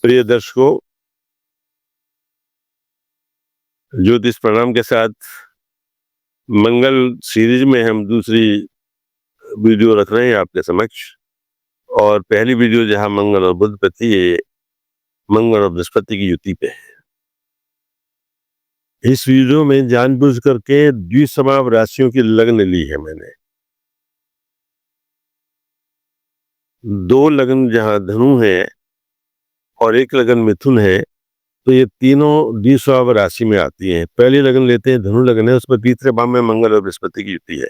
प्रिय दर्शकों, ज्योतिष प्रणाम के साथ मंगल सीरीज में हम दूसरी वीडियो रख रहे हैं आपके समक्ष। और पहली वीडियो जहां मंगल और बुध पे थी, ये मंगल और बृहस्पति की युति पे है। इस वीडियो में जानबूझ करके द्विसमाव राशियों की लग्न ली है मैंने। 2 लग्न जहां धनु है और 1 लग्न मिथुन है, तो ये तीनों द्विसमाव राशि में आती हैं। पहली लग्न लेते हैं, धनु लग्न है, उसमें तीसरे भाव में मंगल और बृहस्पति की युति है।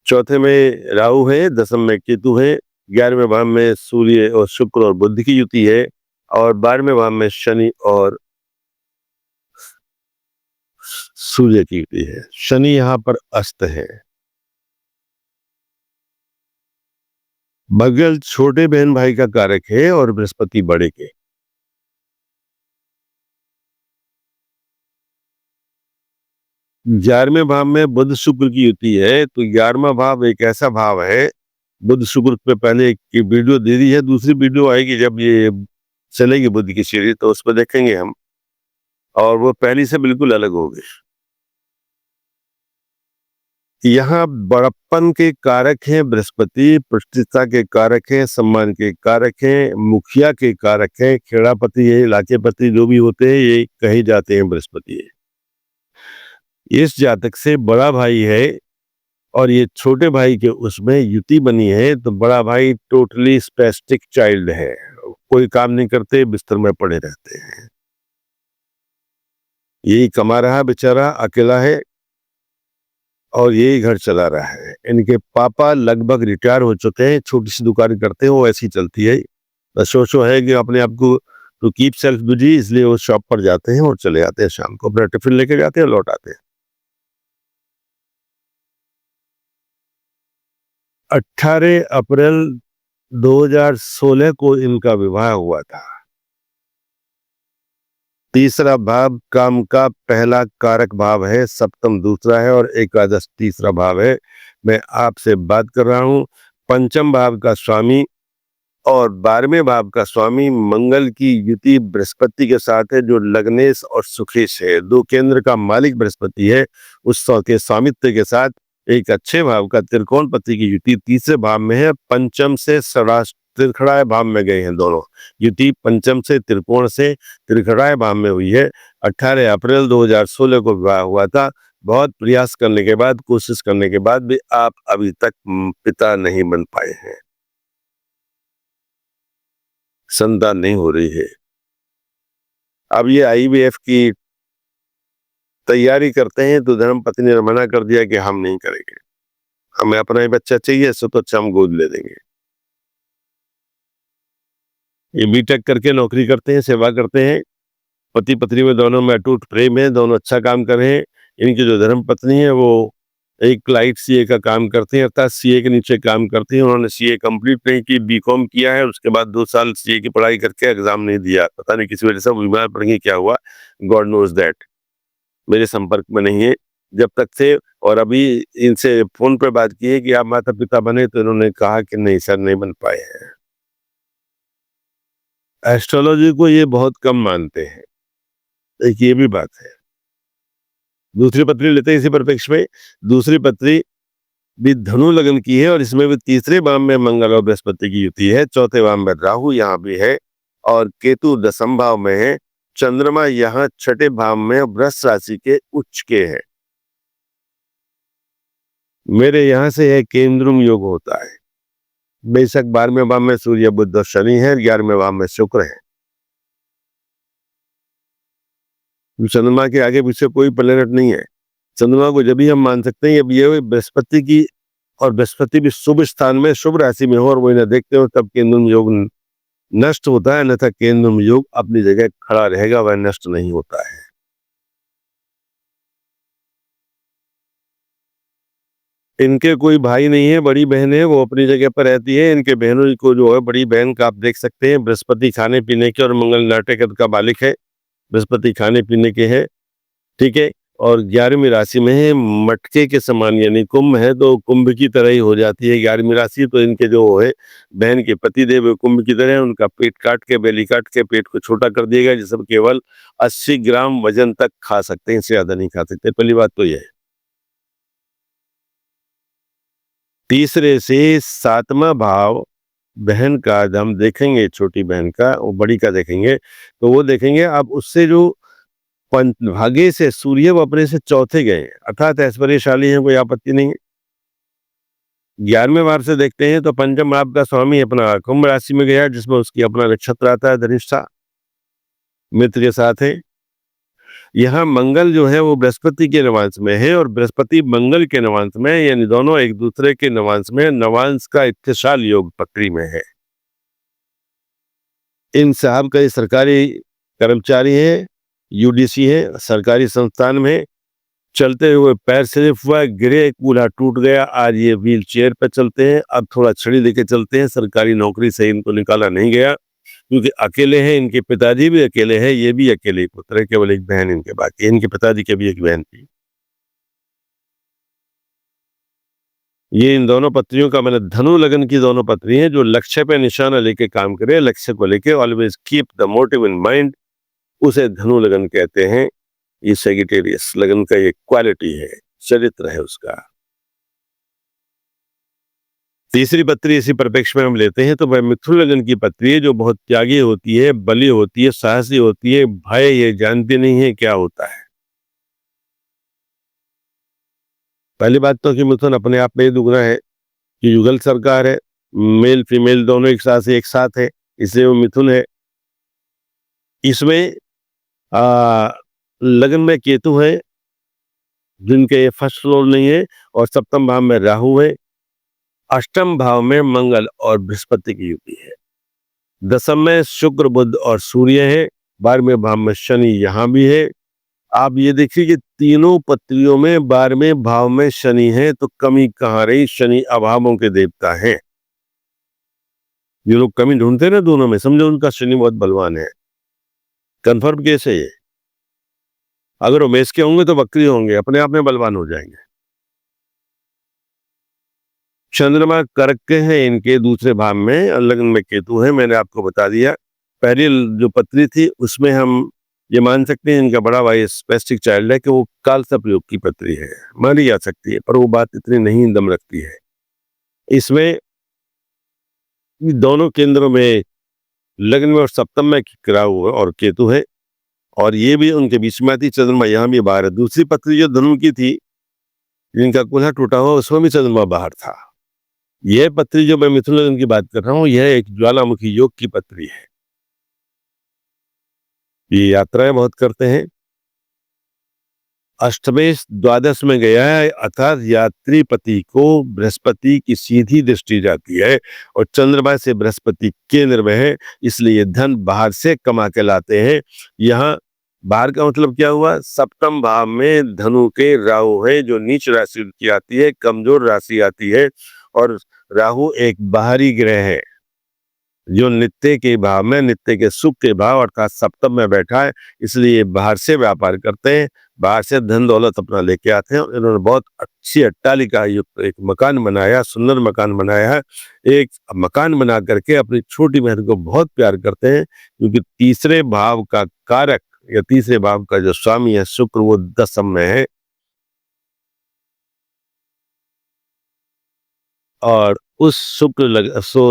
चौथे में राहु है, दसम में केतु है, 11वें भाव में सूर्य और शुक्र और बुध की युति है, और 12वें भाव में शनि और सूर्य की युति है। शनि यहाँ पर अस्त है। मंगल छोटे बहन भाई का कारक है और बृहस्पति बड़े के। ग्यारहवें भाव में बुध शुक्र की युति है, तो 11वां भाव एक ऐसा भाव है, बुध शुक्र पे पहले एक वीडियो दे दी है, दूसरी वीडियो आएगी जब ये चलेगी बुध की सीरीज, तो उस पर देखेंगे हम, और वो पहली से बिल्कुल अलग होगी। यहाँ बड़प्पन के कारक हैं बृहस्पति, प्रतिष्ठा के कारक हैं, सम्मान के कारक हैं, मुखिया के कारक हैं, खेड़ापति है, इलाकेपति जो भी होते हैं ये कहे जाते हैं बृहस्पति है। इस जातक से बड़ा भाई है और ये छोटे भाई के उसमें युति बनी है, तो बड़ा भाई टोटली स्पेस्टिक चाइल्ड है, कोई काम नहीं करते, बिस्तर में पड़े रहते हैं, यही कमा रहा बेचारा, अकेला है और यही घर चला रहा है। इनके पापा लगभग रिटायर हो चुके हैं, छोटी सी दुकान करते हैं, वो ऐसी चलती है। सोचो है कि अपने आप को टू कीप सेल्फ बिजी, इसलिए वो शॉप पर जाते हैं और चले आते हैं, शाम को अपना टिफिन लेके जाते हैं, लौट आते हैं। 18 अप्रैल 2016 को इनका विवाह हुआ था। तीसरा भाव काम का पहला कारक भाव है, सप्तम दूसरा है और एकादश तीसरा भाव है। मैं आपसे बात कर रहा हूं पंचम भाव का स्वामी और 12वें भाव का स्वामी मंगल की युति बृहस्पति के साथ है, जो लग्नेश और सुखेश है। 2 केंद्र का मालिक बृहस्पति है, उस के स्वामित्व के साथ एक अच्छे भाव का त्रिकोणपति की युति तीसरे भाव में है। पंचम से त्रिखड़ाए भाव में गए हैं दोनों। युति पंचम से त्रिकोण से त्रिखड़ाए भाव में हुई है। 18 अप्रैल 2016 को विवाह हुआ था। बहुत प्रयास करने के बाद, कोशिश करने के बाद भी आप अभी तक पिता नहीं बन पाए हैं, संतान नहीं हो रही है। अब ये IVF की तैयारी करते हैं, तो धर्मपत्नी ने मना कर दिया कि हम नहीं करेंगे, हमें अपना ही बच्चा चाहिए, सो तो अच्छा हम गोद ले देंगे। ये बीटेक करके नौकरी करते हैं, सेवा करते हैं, पति पत्नी में दोनों में अटूट प्रेम है, दोनों अच्छा काम कर रहे हैं। इनकी जो धर्मपत्नी है वो एक लाइट CA का काम करते हैं, अर्थात CA के नीचे काम करते हैं। उन्होंने CA कंप्लीट नहीं की, BCom किया है, उसके बाद 2 साल CA की पढ़ाई करके एग्जाम नहीं दिया, पता नहीं किसी वजह से बीमार पड़ गई, क्या हुआ, गॉड नोज दैट। मेरे संपर्क में नहीं है जब तक थे, और अभी इनसे फोन पर बात की है कि आप माता पिता बने, तो इन्होंने कहा कि नहीं सर, नहीं बन पाए हैं। एस्ट्रोलॉजी को ये बहुत कम मानते हैं, एक ये भी बात है। दूसरी पत्नी लेते हैं इसी परिप्रेक्ष्य में। दूसरी पत्नी भी धनु लग्न की है और इसमें भी तीसरे भाव में मंगल और बृहस्पति की युति है। चौथे भाव में राहु यहाँ भी है और केतु दसम भाव में है। चंद्रमा यहाँ छठे भाव में वृष राशि के उच्च के है। मेरे यहाँ से यह केंद्रुम योग होता है। बेशक 12वें भाव में सूर्य बुध और शनि है, 11वें भाव में शुक्र है। चंद्रमा के आगे पीछे कोई प्लेनेट नहीं है। चंद्रमा को जब भी हम मान सकते हैं, अब ये बृहस्पति की, और बृहस्पति भी शुभ स्थान में शुभ राशि में हो और वो इन्हें देखते हो, तब केंद्रुम योग नष्ट होता है, अन्यथा केंद्रुम योग अपनी जगह खड़ा रहेगा, वह नष्ट नहीं होता है। इनके कोई भाई नहीं है, बड़ी बहन है, वो अपनी जगह पर रहती है। इनके बहनों को जो है, बड़ी बहन का आप देख सकते हैं, बृहस्पति खाने पीने के और मंगल नाटक का मालिक है। बृहस्पति खाने पीने के है, ठीक है। और 11वीं राशि में है, मटके के समान यानी कुंभ है तो कुंभ की तरह ही हो जाती है 11वीं राशि। तो इनके जो है बहन के पति देव वो कुंभ की तरह है, उनका पेट काट के, बेली काट के पेट को छोटा कर दिया गया, जिसमें केवल 80 ग्राम वजन तक खा सकते हैं, इससे ज्यादा नहीं खा सकते। पहली बात तो यह है। तीसरे से 7वां भाव बहन का जब हम देखेंगे, छोटी बहन का और बड़ी का देखेंगे, तो वो देखेंगे अब उससे जो भाग्य से सूर्य वो अपने से चौथे गए, अर्थात ऐश्वर्यशाली हैं, कोई आपत्ति नहीं है। 11वें भाव से देखते हैं तो पंचम भाव का स्वामी अपना कुंभ राशि में गया, जिसमें उसकी अपना नक्षत्र आता है धनिष्ठा, मित्र के साथ है। यहाँ मंगल जो है वो बृहस्पति के नवांश में है और बृहस्पति मंगल के नवांश में, यानी दोनों एक दूसरे के नवांश में, नवांश का इत्तेशाल योग पत्री में है। इन साहब कई सरकारी कर्मचारी है, यूडीसी है, सरकारी संस्थान में चलते हुए पैर स्लिप हुआ, गिरे, कूल्हा टूट गया, आज ये व्हील चेयर पे चलते हैं, अब थोड़ा छड़ी लेके चलते हैं। सरकारी नौकरी से इनको निकाला नहीं गया क्योंकि अकेले हैं, इनके पिताजी भी अकेले हैं, ये भी अकेले ही पुत्र है, केवल एक बहन इनके बाकी, इनके पिताजी के भी एक बहन थी। ये इन दोनों पत्रियों का, मैंने धनु लगन की दोनों पत्री हैं जो लक्ष्य पे निशाना लेके काम करे, लक्ष्य को लेके always keep the motive in mind, उसे धनु लगन कहते हैं। ये सेजिटेरियस लगन का ये क्वालिटी है, चरित्र है उसका। तीसरी पत्री इसी परिप्रेक्ष्य में हम लेते हैं तो वह मिथुन लगन की पत्री है, जो बहुत त्यागी होती है, बली होती है, साहसी होती है, भय ये जानती नहीं है क्या होता है। पहली बात तो कि मिथुन अपने आप में दुगना है कि युगल सरकार है, मेल फीमेल दोनों एक साथ है, इसलिए वो मिथुन है। इसमें लगन में केतु है, जिनके फर्स्ट फ्लोर नहीं है, और सप्तम भाव में राहु है, अष्टम भाव में मंगल और बृहस्पति की युति है, दशम में शुक्र बुध और सूर्य है, 12वें भाव में शनि यहां भी है। आप ये देखिए कि तीनों पत्रियों में 12वें भाव में शनि है, तो कमी कहां रही, शनि अभावों के देवता है। ये लोग कमी ढूंढते ना दोनों में, समझो उनका शनि बहुत बलवान है, कंफर्म केस है ये। अगर वो मेष के होंगे तो बकरी होंगे, अपने आप में बलवान हो जाएंगे। चंद्रमा कर्क के हैं इनके दूसरे भाव में, लगन में केतु है, मैंने आपको बता दिया। पहली जो पत्री थी उसमें हम ये मान सकते हैं इनका बड़ा भाई स्पेसिफिक चाइल्ड है कि वो कालसा प्रयोग की पत्री है, मानी जा सकती है, पर वो बात इतनी नहीं दम रखती है। इसमें दोनों केंद्रों में लग्न में और सप्तम में राहु और केतु है, और ये भी उनके बीच में आती, चंद्रमा यहाँ भी बाहर है। दूसरी पत्री जो धनु की थी, जिनका कुल्हा टूटा हुआ, उसमें भी चंद्रमा बाहर था। यह पत्री जो मैं मिथुन लग्न की बात कर रहा हूं, यह एक ज्वालामुखी योग की पत्री है। ये यात्राएं बहुत करते हैं। अष्टमेश द्वादश में गया है, अर्थात यात्री पति को बृहस्पति की सीधी दृष्टि जाती है और चंद्रमा से बृहस्पति केंद्र में है, इसलिए धन बाहर से कमा के लाते हैं। यहाँ बाहर का मतलब क्या हुआ, सप्तम भाव में धनु के राहु है, जो नीच राशि की आती है, कमजोर राशि आती है, और राहु एक बाहरी ग्रह है जो नित्य के भाव में, नित्य के सुख के भाव अर्थात सप्तम में बैठा है, इसलिए बाहर से व्यापार करते हैं, बाहर से धन दौलत अपना लेके आते हैं। इन्होंने बहुत अच्छी अट्टालिका युक्त एक मकान बनाया, सुंदर मकान बनाया है। एक मकान बना करके अपनी छोटी बहन को बहुत प्यार करते हैं, क्योंकि तीसरे भाव का कारक या तीसरे भाव का जो स्वामी है शुक्र, वो दशम में है, और उस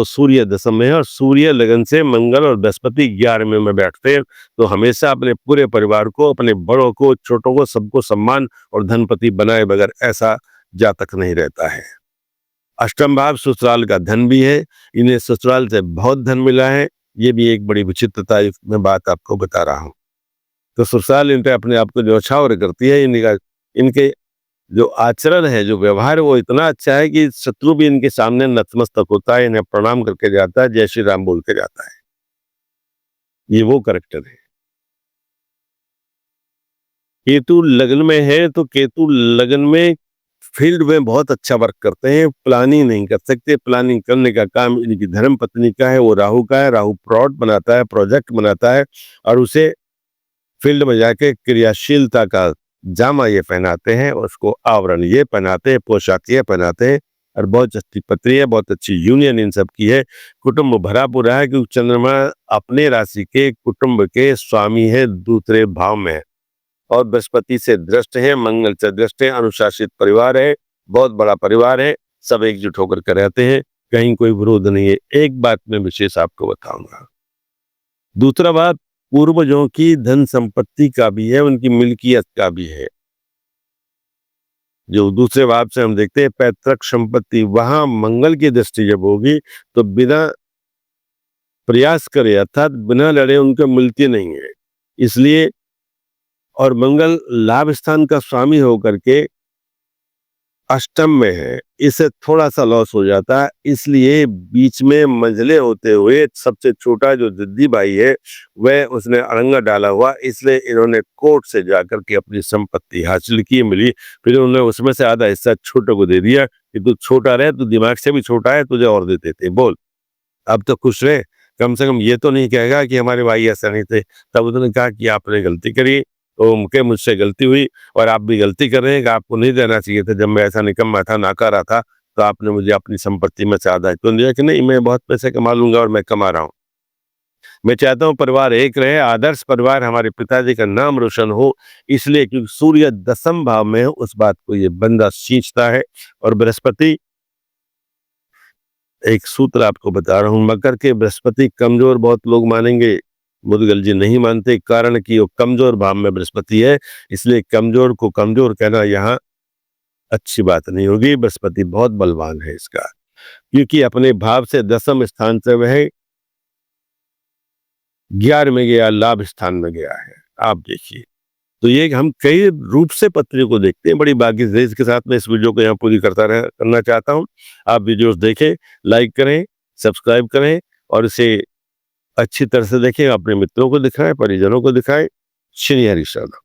सूर्य दशम में है, और सूर्य लगन से मंगल और बृहस्पति 11वें में बैठते हैं। तो हमेशा अपने पूरे परिवार को, अपने बड़ों को, छोटों को, सबको सम्मान और धनपति बनाए बगैर ऐसा जातक नहीं रहता है। अष्टम भाव ससुराल का धन भी है, इन्हें ससुराल से बहुत धन मिला है, ये भी एक बड़ी विचित्रता मैं बात आपको बता रहा हूँ। तो ससुराल इनके अपने आप को जो न्यौछावर करती है, इनके जो आचरण है, जो व्यवहार है, वो इतना अच्छा है कि शत्रु भी इनके सामने नतमस्तक होता है, इन्हें प्रणाम करके जाता है, जय श्री राम बोल के जाता है। ये वो कैरेक्टर है। केतु लग्न में है तो केतु लग्न में फील्ड में बहुत अच्छा वर्क करते हैं, प्लानिंग नहीं कर सकते, प्लानिंग करने का काम इनकी धर्म पत्नी का है, वो राहु का है। राहु प्लॉट बनाता है, प्रोजेक्ट बनाता है, और उसे फील्ड में जाके क्रियाशीलता का जामा ये पहनाते हैं, उसको आवरण ये पहनाते हैं, पोशाक ये पहनाते हैं। और बहुत अच्छी पत्री है, बहुत अच्छी यूनियन इन सब की है। कुटुंब भरा पूरा है क्योंकि चंद्रमा अपने राशि के कुटुंब के स्वामी है, दूसरे भाव में है और बृहस्पति से दृष्ट है, मंगल से दृष्ट है। अनुशासित परिवार है, बहुत बड़ा परिवार है, सब एकजुट होकर के रहते हैं, कहीं कोई विरोध नहीं है। एक बात मैं विशेष आपको बताऊंगा, दूसरा बात पूर्वजों की धन संपत्ति का भी है, उनकी मिल्कियत का भी है। जो दूसरे भाव से हम देखते हैं पैतृक संपत्ति, वहां मंगल की दृष्टि जब होगी तो बिना प्रयास करे अर्थात बिना लड़े उनको मिलती नहीं है। इसलिए और मंगल लाभ स्थान का स्वामी होकर के अष्टम में है, इससे थोड़ा सा लॉस हो जाता है। इसलिए बीच में मंझले होते हुए सबसे छोटा जो जिद्दी भाई है वह उसने अड़ंगा डाला हुआ, इसलिए इन्होंने कोर्ट से जाकर के अपनी संपत्ति हासिल की मिली। फिर उन्होंने उसमें से आधा हिस्सा छोटे को दे दिया कि तू छोटा रहे, तू दिमाग से भी छोटा है, तुझे और देते थे, बोल अब तो खुश रहे, कम से कम ये तो नहीं कहेगा कि हमारे भाई ऐसा नहीं थे। तब उन्होंने कहा कि आपने गलती करी, तो मुझे मुझसे गलती हुई और आप भी गलती कर रहे हैं कि आपको नहीं देना चाहिए था। जब मैं ऐसा निकम्मा था, नाकारा था, तो आपने मुझे अपनी संपत्ति में से आधा तो दिया कि नहीं, मैं बहुत पैसे कमा लूंगा और मैं कमा रहा हूँ। मैं चाहता हूँ परिवार एक रहे, आदर्श परिवार, हमारे पिताजी का नाम रोशन हो। इसलिए क्योंकि सूर्य दसम भाव में है, उस बात को ये बंदा सींचता है। और बृहस्पति, एक सूत्र आपको बता रहा हूं, मकर के बृहस्पति कमजोर बहुत लोग मानेंगे, मुदगल जी नहीं मानते, कारण कि वो कमजोर भाव में बृहस्पति है। इसलिए कमजोर को कमजोर कहना यहाँ अच्छी बात नहीं होगी। बृहस्पति बहुत बलवान है इसका, क्योंकि अपने भाव से दसम स्थान से वह 11 में गया, लाभ स्थान में गया है। आप देखिए, तो ये हम कई रूप से पत्रियों को देखते हैं। बड़ी बाकी से इसके साथ में इस वीडियो को यहाँ पूरी करना चाहता हूँ। आप वीडियोस देखें, लाइक करें, सब्सक्राइब करें और इसे अच्छी तरह से देखें, अपने मित्रों को दिखाएं, परिजनों को दिखाएं। श्री हरिश्चंद्र।